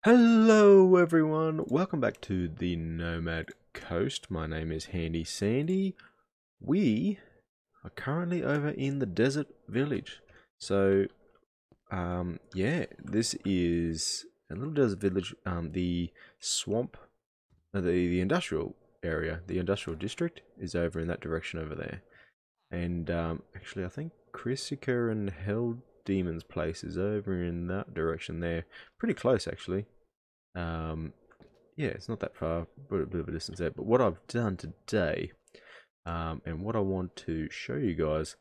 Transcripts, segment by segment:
Hello everyone, welcome back to the Nomad Coast. My name is Handy Sandy. We are currently over in the desert village. So, yeah, this is a little desert village. The swamp, the industrial area, the industrial district is over in that direction over there. And actually, I think Chrisica and Hell Demon's place is over in that direction there. Pretty close, actually. Um, yeah, it's not that far, but a bit of a distance there. But what I've done today, and what I want to show you guys,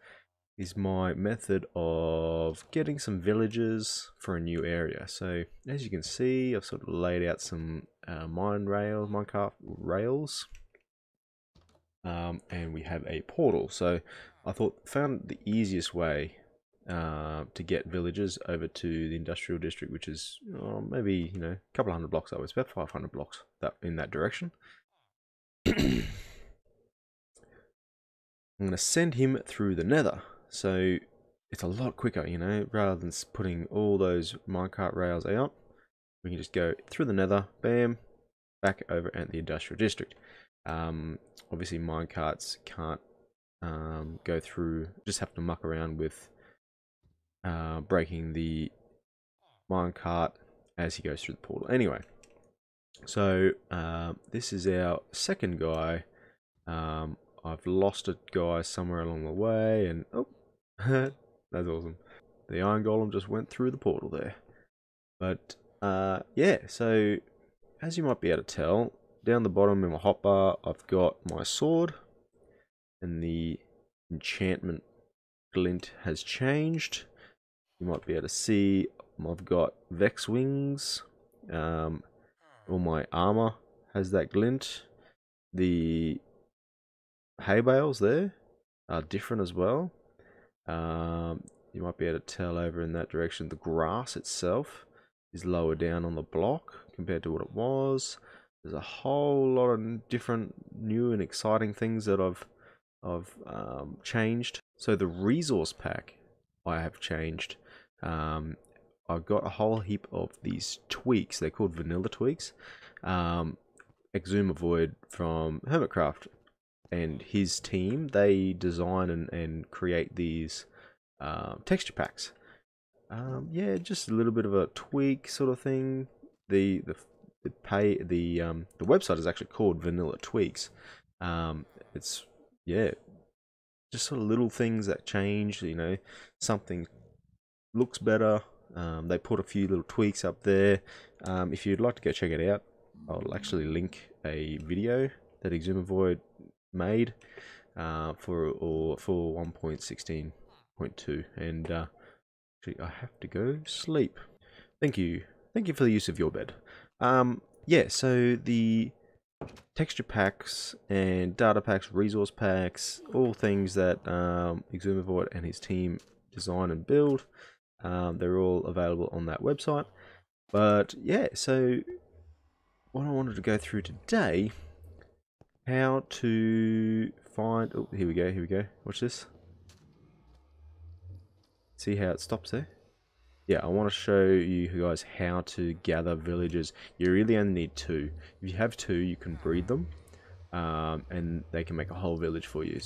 is my method of getting some villagers for a new area. So as you can see, I've sort of laid out some minecart rails, and we have a portal. So I found the easiest way to get villagers over to the industrial district, which is maybe a couple hundred blocks away. It's about 500 blocks in that direction. I'm going to send him through the Nether, so it's a lot quicker. Rather than putting all those minecart rails out, we can just go through the Nether, bam, back over at the industrial district. Obviously, minecarts can't go through; just have to muck around with breaking the minecart as he goes through the portal. Anyway, so this is our second guy. I've lost a guy somewhere along the way, and oh, that's awesome. The iron golem just went through the portal there. But yeah, so as you might be able to tell, down the bottom in my hotbar, I've got my sword, and the enchantment glint has changed. You might be able to see I've got Vex wings. All my armor has that glint. The hay bales there are different as well. You might be able to tell over in that direction the grass itself is lower down on the block compared to what it was. There's a whole lot of different new and exciting things that I've changed. So the resource pack I have changed. I've got a whole heap of these tweaks. They're called vanilla tweaks. Xisumatwo from Hermitcraft and his team, they design and create these texture packs. Yeah, just a little bit of a tweak sort of thing. The website is actually called Vanilla Tweaks. It's yeah, just sort of little things that change. Something looks better. They put a few little tweaks up there. If you'd like to go check it out, I'll actually link a video that Xisumatwo made for 1.16.2, and actually I have to go sleep. Thank you for the use of your bed. Yeah, so the texture packs and data packs, resource packs, all things that Xisumatwo and his team design and build. They're all available on that website. But yeah, so what I wanted to go through today, how to find... Oh, here we go. Watch this. See how it stops there? Yeah, I want to show you guys how to gather villagers. You really only need 2. If you have 2, you can breed them. And they can make a whole village for you.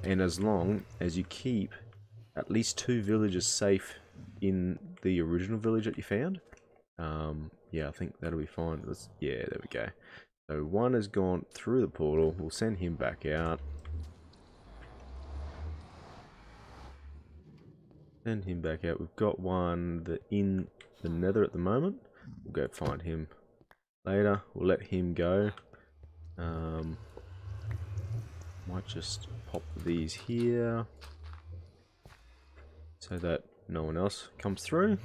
And as long as you keep at least 2 villagers safe in the original village that you found, yeah, I think that'll be fine. Yeah, there we go. So one has gone through the portal. We'll send him back out. Send him back out. We've got one in the Nether at the moment. We'll go find him later. We'll let him go. Might just pop these here so that no one else comes through,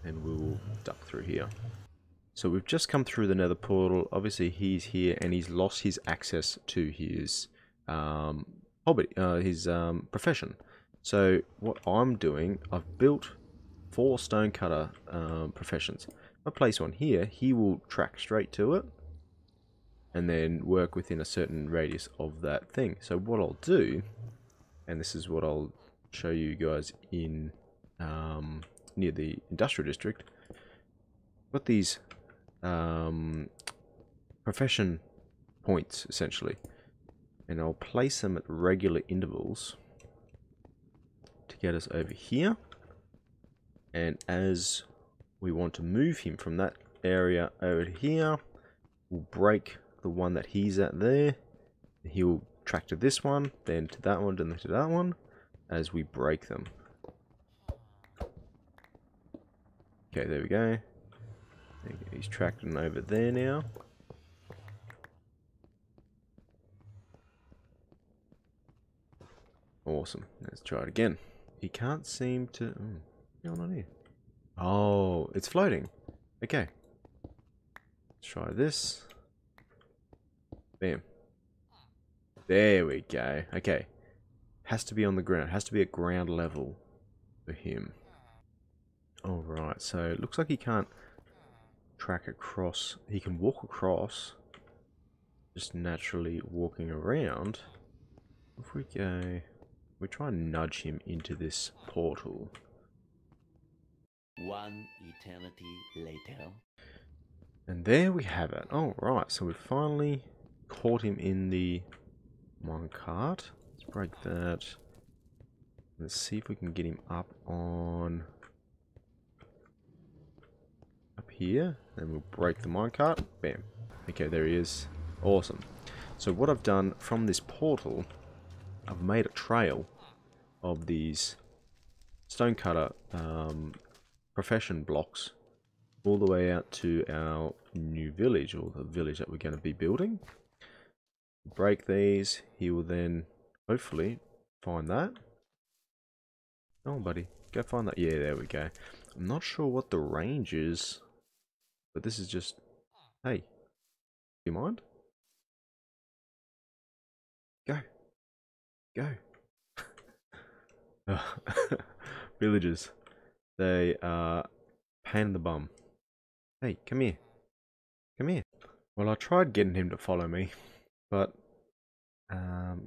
and we'll duck through here. So we've just come through the Nether portal. Obviously he's here and he's lost his access to his hobby, his profession. So what I'm doing, I've built 4 stonecutter professions. If I place one here, he will track straight to it and then work within a certain radius of that thing. So what I'll do, and this is what I'll show you guys in near the industrial district, got these profession points, essentially. And I'll place them at regular intervals to get us over here. And as we want to move him from that area over here, we'll break the one that he's at there. He'll track to this one, then to that one, then to that one, as we break them. Okay, there we go. He's tracking over there now. Awesome. Let's try it again. He can't seem to... what's going on here? Oh, it's floating. Okay. Let's try this. Bam. There we go. Okay. Has to be on the ground. Has to be at ground level for him. Alright, so it looks like he can't track across. He can walk across. Just naturally walking around. If we go... we try and nudge him into this portal. One eternity later. And there we have it. Alright, so we finally caught him in the minecart. Let's break that. Let's see if we can get him up on... up here. Then we'll break the minecart. Bam. Okay, there he is. Awesome. So what I've done from this portal, I've made a trail of these stonecutter profession blocks all the way out to our new village, or the village that we're going to be building. Break these, he will then hopefully find that. Oh buddy, go find that. Yeah, there we go. I'm not sure what the range is, but this is just, hey, do you mind? Go. Go. Villagers. They are pain in the bum. Hey, come here. Come here. Well, I tried getting him to follow me, but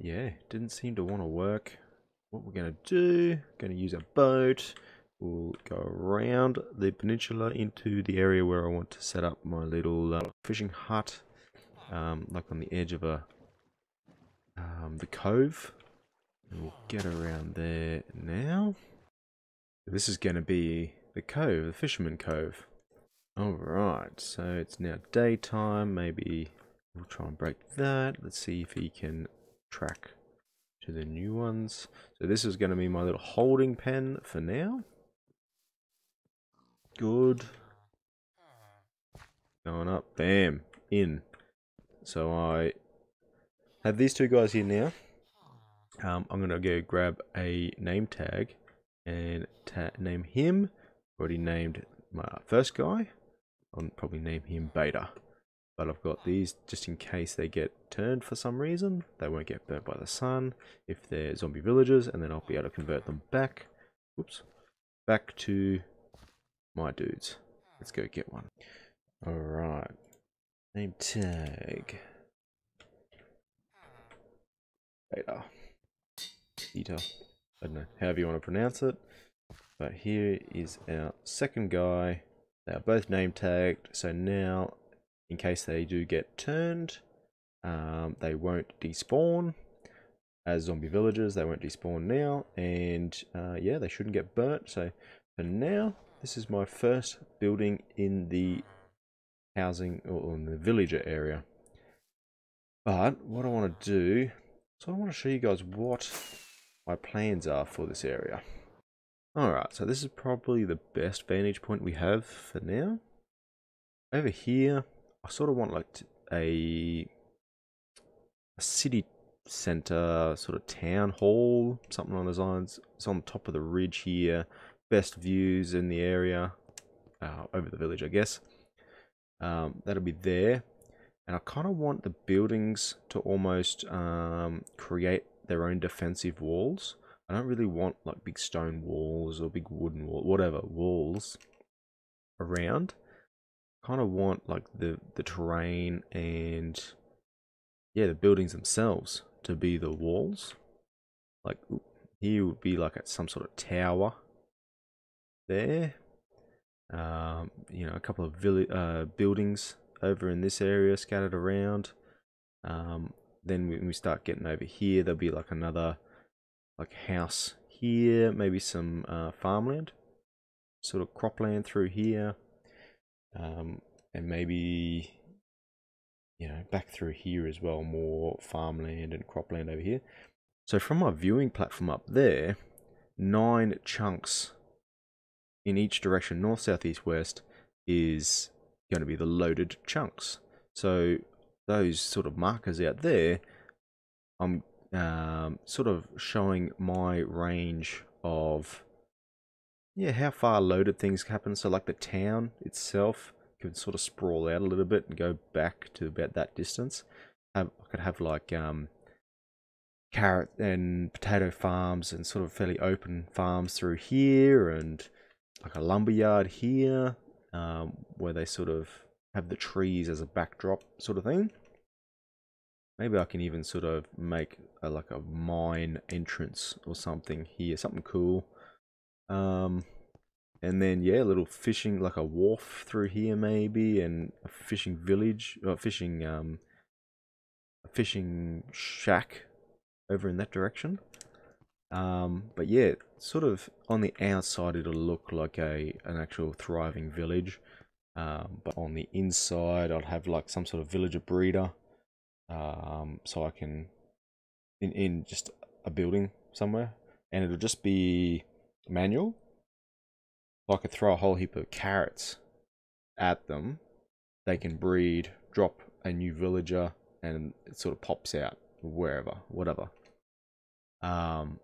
yeah, didn't seem to want to work. What we're going to do, going to use a boat. We'll go around the peninsula into the area where I want to set up my little fishing hut, like on the edge of the cove. And we'll get around there now. This is going to be the cove, the fisherman cove. Alright, so it's now daytime. Maybe we'll try and break that. Let's see if he can track to the new ones. So this is going to be my little holding pen for now. Good. Going up. Bam. In. So I have these two guys here now. I'm going to go grab a name tag and name him. Already named my first guy. I'll probably name him Beta. But I've got these just in case they get turned for some reason. They won't get burnt by the sun if they're zombie villagers, and then I'll be able to convert them back. Whoops. Back to my dudes. Let's go get one. Alright. Name tag. Beta. Beta. I don't know, however you want to pronounce it. But here is our second guy. They are both name tagged, so now in case they do get turned, they won't despawn as zombie villagers. They won't despawn now, and yeah, they shouldn't get burnt. So for now, this is my first building in the housing or in the villager area. But what I want to do, so I want to show you guys what my plans are for this area. Alright, so this is probably the best vantage point we have for now. Over here, I sort of want like a city center, sort of town hall, something on those lines. It's on top of the ridge here. Best views in the area, over the village, I guess. That'll be there. And I kind of want the buildings to almost create their own defensive walls. I don't really want like big stone walls or big wooden wall, whatever walls around. Kind of want like the terrain and yeah, the buildings themselves to be the walls. Like here would be like at some sort of tower there. You know, a couple of buildings over in this area scattered around. Then when we start getting over here, there'll be like another like house here, maybe some farmland, sort of cropland through here, and maybe, you know, back through here as well, more farmland and cropland over here. So from my viewing platform up there, 9 chunks in each direction, north, south, east, west, is going to be the loaded chunks. So those sort of markers out there, I'm sort of showing my range of, yeah, how far loaded things happen. So like the town itself can sort of sprawl out a little bit and go back to about that distance. I could have like carrot and potato farms and sort of fairly open farms through here, and like a lumberyard here, where they sort of have the trees as a backdrop sort of thing. Maybe I can even sort of make like a mine entrance or something here, something cool. And then, yeah, a little fishing, like a wharf through here maybe, and a fishing village, or a fishing shack over in that direction. But yeah, sort of on the outside it'll look like an actual thriving village. But on the inside I'll have like some sort of villager breeder. So I can, in just a building somewhere, and it'll just be manual. I could throw a whole heap of carrots at them. They can breed, drop a new villager, and it sort of pops out wherever, whatever. And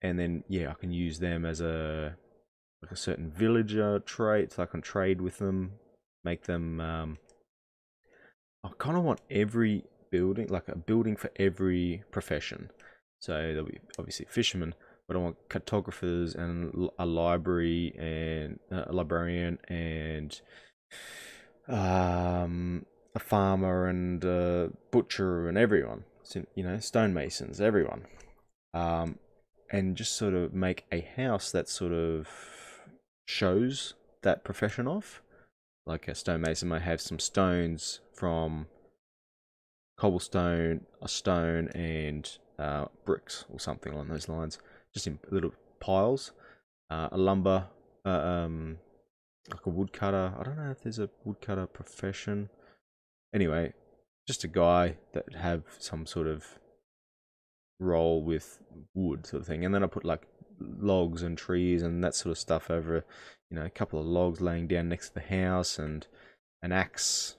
then, yeah, I can use them as a certain villager trait, so I can trade with them, make them. I kind of want every building, like a building for every profession. So there'll be obviously fishermen, but I want cartographers and a library and a librarian and a farmer and a butcher and everyone. So, you know, stonemasons, everyone. And just sort of make a house that sort of shows that profession off. Like a stonemason might have some stones from cobblestone, a stone, and bricks or something along those lines, just in little piles. A lumber, like a woodcutter. I don't know if there's a woodcutter profession. Anyway, just a guy that have some sort of role with wood sort of thing. And then I put like logs and trees and that sort of stuff over, you know, a couple of logs laying down next to the house, and an axe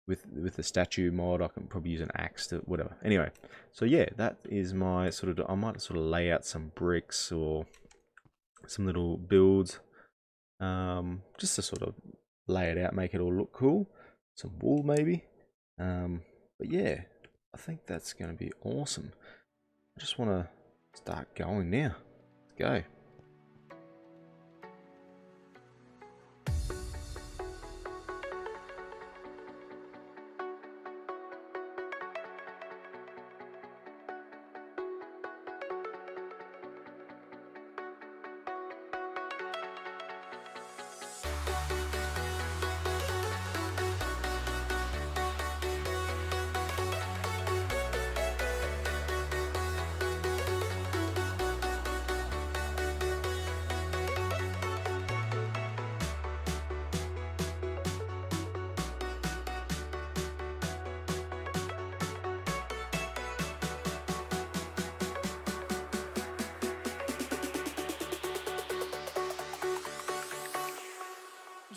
with the statue mod. I can probably use an axe to whatever. Anyway, so yeah, that is my sort of, I might sort of lay out some bricks or some little builds, just to sort of lay it out, make it all look cool. Some wool maybe. But yeah, I think that's going to be awesome. I just want to start going now. Let's go.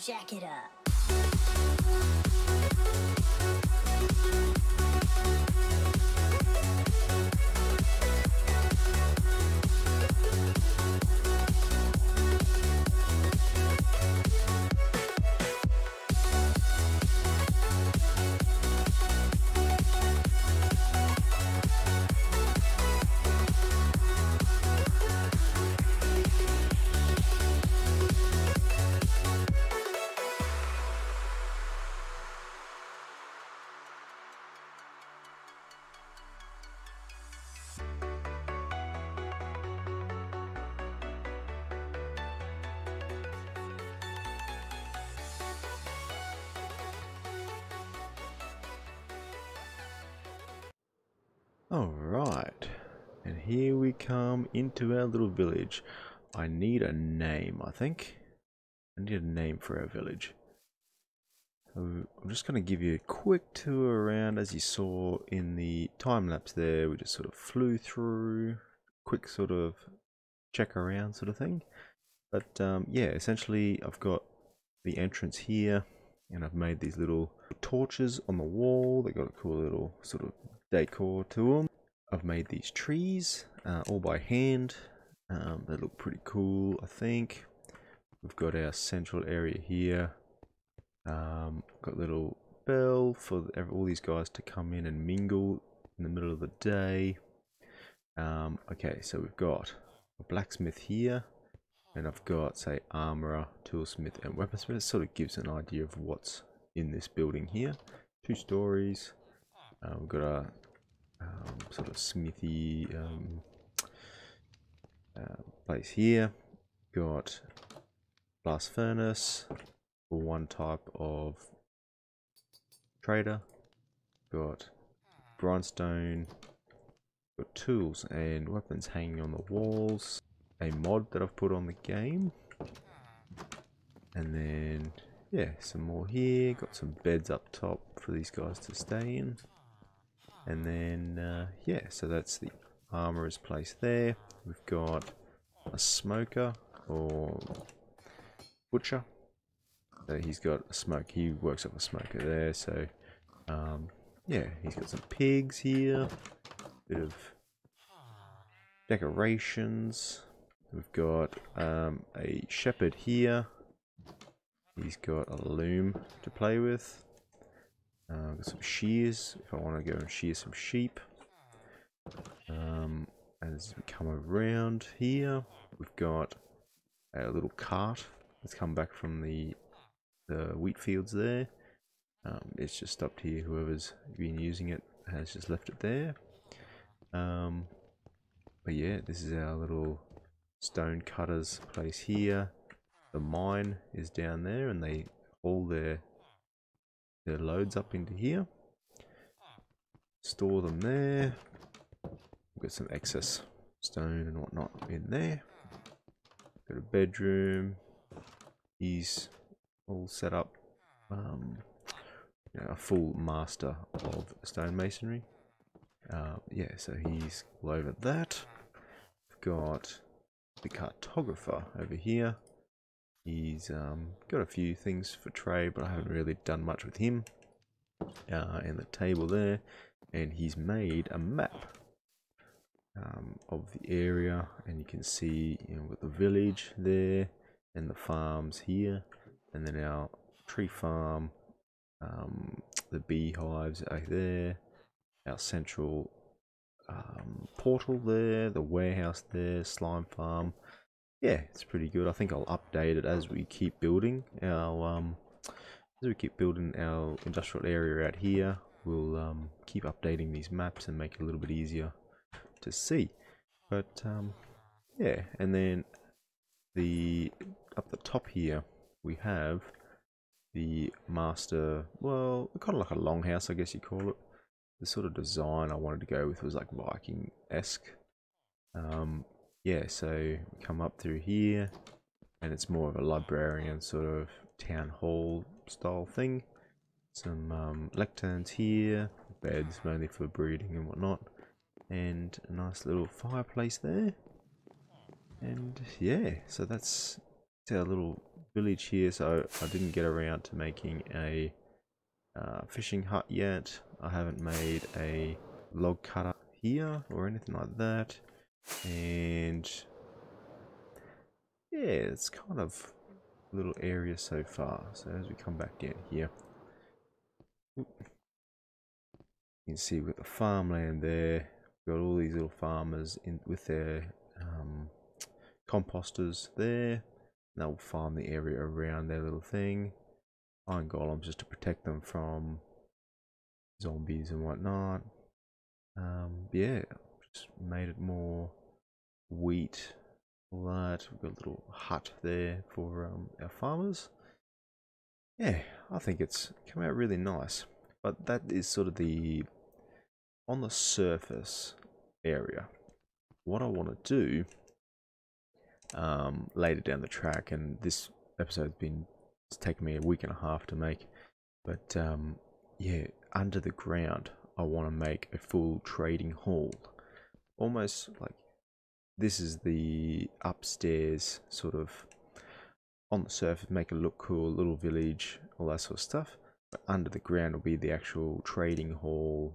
Jack it up. Alright, and here we come into our little village. I need a name, I think. I need a name for our village. So I'm just going to give you a quick tour around. As you saw in the time lapse there, we just sort of flew through, quick sort of check around sort of thing. But yeah, essentially I've got the entrance here, and I've made these little torches on the wall. They got a cool little sort of decor to them. I've made these trees all by hand. They look pretty cool, I think. We've got our central area here. Got a little bell for all these guys to come in and mingle in the middle of the day. Okay, so we've got a blacksmith here, and I've got, say, armorer, toolsmith, and weaponsmith. It sort of gives an idea of what's in this building here. 2 stories. We've got a sort of smithy place here. Got blast furnace for one type of trader. Got grindstone. Got tools and weapons hanging on the walls. A mod that I've put on the game. And then, yeah, some more here. Got some beds up top for these guys to stay in. And then, yeah, so that's the armorer's place there. We've got a smoker or butcher. So he's got a smoke. He works up a smoker there. So, yeah, he's got some pigs here. Bit of decorations. We've got a shepherd here. He's got a loom to play with. Got some shears if I want to go and shear some sheep. As we come around here, we've got a little cart that's come back from the wheat fields there. It's just stopped here. Whoever's been using it has just left it there. But yeah, this is our little stone cutters place here. The mine is down there, and they haul their loads up into here. Store them there. We've got some excess stone and whatnot in there. Got a bedroom. He's all set up. You know, a full master of stonemasonry. Yeah, so he's all over that. We've got the cartographer over here. He's got a few things for trade, but I haven't really done much with him. And the table there, and he's made a map of the area, and you can see, you know, with the village there and the farms here, and then our tree farm, the beehives are there, our central portal there, the warehouse there, slime farm. Yeah, it's pretty good. I think I'll update it as we keep building our industrial area out here. We'll keep updating these maps and make it a little bit easier to see. But yeah, and then up the top here we have the master, well, kind of like a longhouse, I guess you call it. The sort of design I wanted to go with was like Viking-esque. Yeah, so we come up through here, and it's more of a librarian sort of town hall style thing. Some lecterns here, beds mainly for breeding and whatnot, and a nice little fireplace there. And yeah, so that's our little village here. So I didn't get around to making a fishing hut yet. I haven't made a log cutter here or anything like that. And yeah, it's kind of a little area so far. So as we come back down here, you can see we've got the farmland there. We've got all these little farmers in with their composters there. They'll farm the area around their little thing. Iron golems just to protect them from zombies and whatnot. Yeah, just made it more wheat, all that. We've got a little hut there for our farmers. Yeah, I think it's come out really nice. But that is sort of the on the surface area, what I want to do later down the track, and this episode's been, it's taken me a week and a half to make, but yeah, under the ground I want to make a full trading hall, almost like this is the upstairs sort of on the surface, make it look cool, little village, all that sort of stuff. But under the ground will be the actual trading hall.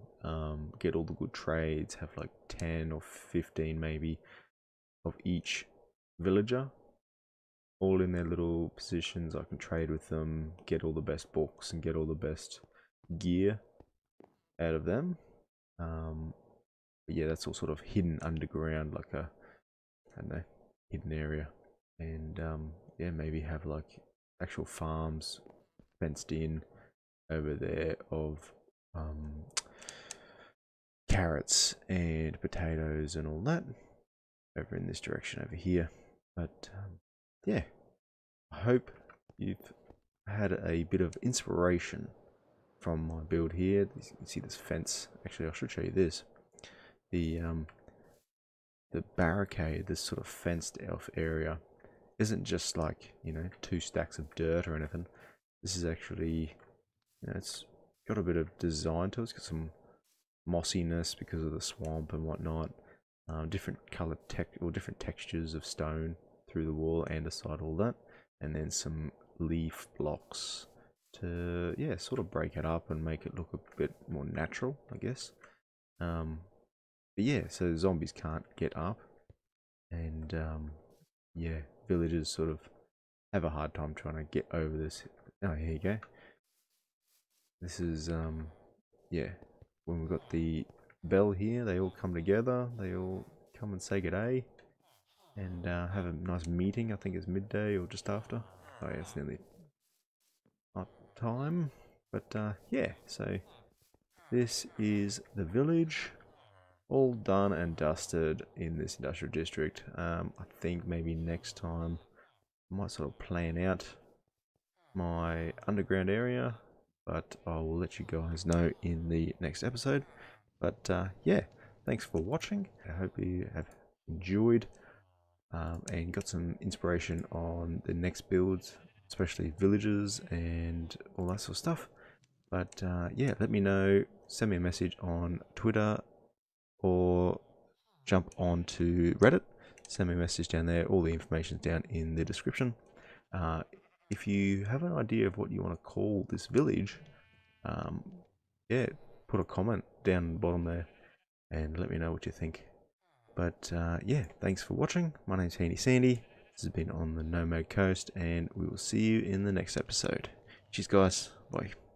Get all the good trades, have like 10 or 15 maybe of each villager, all in their little positions. I can trade with them, get all the best books and get all the best gear out of them. But yeah, that's all sort of hidden underground, like a, I don't know, hidden area. And yeah, maybe have like actual farms fenced in over there of carrots and potatoes and all that over in this direction over here. But yeah, I hope you've had a bit of inspiration from my build here. You can see this fence. Actually, I should show you this. The barricade, this sort of fenced off area, isn't just like, you know, 2 stacks of dirt or anything. This is actually, you know, it's got a bit of design to it. It's got some mossiness because of the swamp and whatnot. Different colored different textures of stone through the wall and aside all that, and then some leaf blocks to, yeah, sort of break it up and make it look a bit more natural, I guess. But yeah, so zombies can't get up, and yeah, villagers sort of have a hard time trying to get over this. Oh, here you go. This is yeah, when we've got the bell here, they all come together, they all come and say good day, and have a nice meeting. I think it's midday or just after. Oh yeah, it's nearly night time. But yeah, so this is the village, all done and dusted in this industrial district. I think maybe next time I might sort of plan out my underground area, but I will let you guys know in the next episode. But yeah, thanks for watching. I hope you have enjoyed and got some inspiration on the next builds, especially villages and all that sort of stuff. But yeah, let me know, send me a message on Twitter or jump onto Reddit, send me a message down there. All the information's down in the description. If you have an idea of what you want to call this village, yeah, put a comment down the bottom there and let me know what you think. But yeah, thanks for watching. My name's Handy Sandy. This has been on the Nomad Coast, and we will see you in the next episode. Cheers, guys. Bye.